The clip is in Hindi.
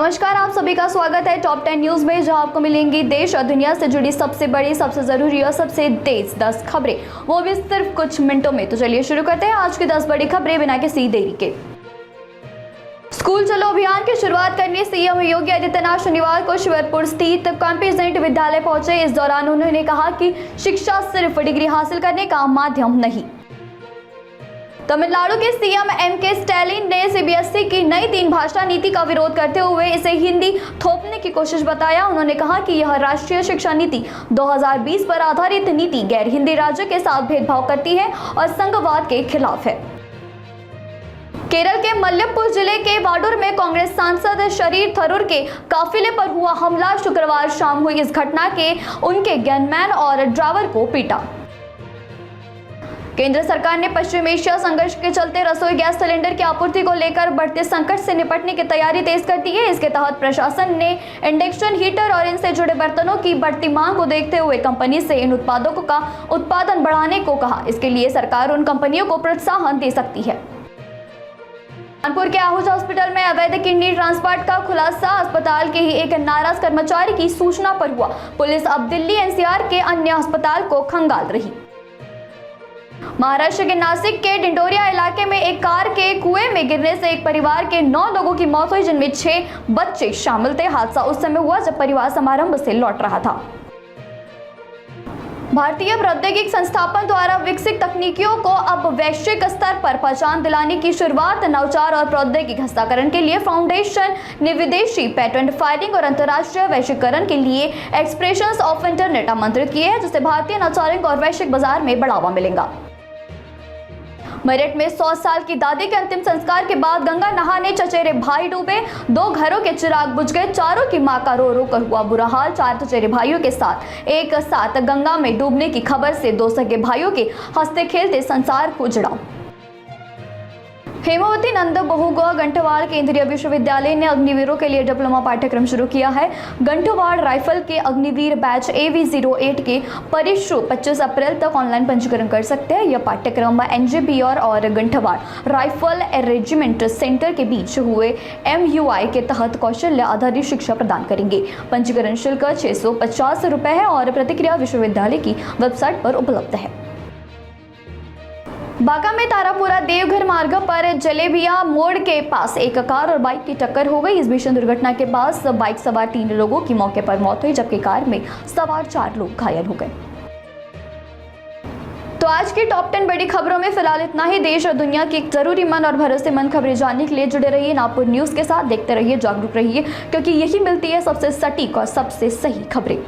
नमस्कार, आप सभी का स्वागत है टॉप 10 न्यूज में, जहां आपको मिलेंगी देश और दुनिया से जुड़ी सबसे बड़ी, सबसे जरूरी और सबसे तेज 10 खबरें, वो भी सिर्फ कुछ मिनटों में। तो चलिए शुरू करते हैं आज की 10 बड़ी खबरें बिना किसी देरी के। स्कूल चलो अभियान की शुरुआत करने सीएम योगी आदित्यनाथ शनिवार को शिवरपुर स्थित कॉम्पिजेंट विद्यालय पहुंचे। इस दौरान उन्होंने कहा कि शिक्षा सिर्फ डिग्री हासिल करने का माध्यम नहीं। तमिलनाडु के सीएम एमके स्टैलिन ने सीबीएसई की नई 3 भाषा नीति का विरोध करते हुए इसे हिंदी थोपने की कोशिश बताया। उन्होंने कहा कि यह राष्ट्रीय शिक्षा नीति 2020 पर आधारित नीति गैर हिंदी राज्यों के साथ भेदभाव करती है और संघवाद के खिलाफ है। केरल के मलप्पुरम जिले के वाडूर में कांग्रेस सांसद शरीर थरूर के काफिले पर हुआ हमला। शुक्रवार शाम हुई इस घटना के उनके गनमैन और ड्राइवर को पीटा। केंद्र सरकार ने पश्चिम एशिया संघर्ष के चलते रसोई गैस सिलेंडर की आपूर्ति को लेकर बढ़ते संकट से निपटने की तैयारी तेज कर दी है। इसके तहत प्रशासन ने इंडक्शन हीटर और इनसे जुड़े बर्तनों की बढ़ती मांग को देखते हुए कंपनी से इन उत्पादों का उत्पादन बढ़ाने को कहा। इसके लिए सरकार उन कंपनियों को प्रोत्साहन दे सकती है। कानपुर के आहूजा हॉस्पिटल में अवैध किडनी ट्रांसप्लांट का खुलासा। अस्पताल के ही एक नाराज कर्मचारी की सूचना पर हुआ। पुलिस अब दिल्ली एनसीआर के अन्य अस्पताल को खंगाल रही। महाराष्ट्र के नासिक के डिंडोरिया इलाके में एक कार के कुएं में गिरने से एक परिवार के 9 लोगों की मौत हुई, जिनमें 6 बच्चे शामिल थे। हादसा उस समय हुआ जब परिवार समारंभ से लौट रहा था। भारतीय प्रौद्योगिकी संस्थान द्वारा विकसित तकनीकियों को अब वैश्विक स्तर पर पहचान दिलाने की शुरुआत। नवाचार और प्रौद्योगिकी हस्तांतरण के लिए फाउंडेशन ने विदेशी पेटेंट फाइलिंग और अंतर्राष्ट्रीय वैश्वीकरण के लिए एक्सप्रेशंस ऑफ इंटरनेट आमंत्रित किए हैं, जिससे भारतीय नवाचारिक और वैश्विक बाजार में बढ़ावा मिलेगा। मेरठ में 100 साल की दादी के अंतिम संस्कार के बाद गंगा नहाने चचेरे भाई डूबे। 2 घरों के चिराग बुझ गए। चारों की मां का रो रो कर हुआ बुरा हाल। 4 चचेरे भाइयों के साथ एक साथ गंगा में डूबने की खबर से 2 सगे भाइयों के हंसते खेलते संसार उजड़ा। हेमावती नंद बहुगुणा गंठवाड़ केंद्रीय विश्वविद्यालय ने अग्निवीरों के लिए डिप्लोमा पाठ्यक्रम शुरू किया है। गंठवाड़ राइफल के अग्निवीर बैच AV08 के परिश्रु 25 अप्रैल तक ऑनलाइन पंजीकरण कर सकते हैं। यह पाठ्यक्रम NJBR और गंठवाड़ राइफल रेजिमेंट सेंटर के बीच हुए MUI के तहत कौशल्य आधारित शिक्षा प्रदान करेंगे। पंजीकरण शुल्क 650 रुपये है और प्रतिक्रिया विश्वविद्यालय की वेबसाइट पर उपलब्ध है। बांका में तारापुरा देवघर मार्ग पर जलेबिया मोड़ के पास एक कार और बाइक की टक्कर हो गई। इस भीषण दुर्घटना के बाद बाइक सवार 3 लोगों की मौके पर मौत हुई, जबकि कार में सवार 4 लोग घायल हो गए। तो आज की टॉप 10 बड़ी खबरों में फिलहाल इतना ही। देश और दुनिया की जरूरी मन और भरोसेमंद खबरें जानने के लिए जुड़े रहिए नागपुर न्यूज के साथ। देखते रहिए, जागरूक रहिए, क्योंकि यही मिलती है सबसे सटीक और सबसे सही खबरें।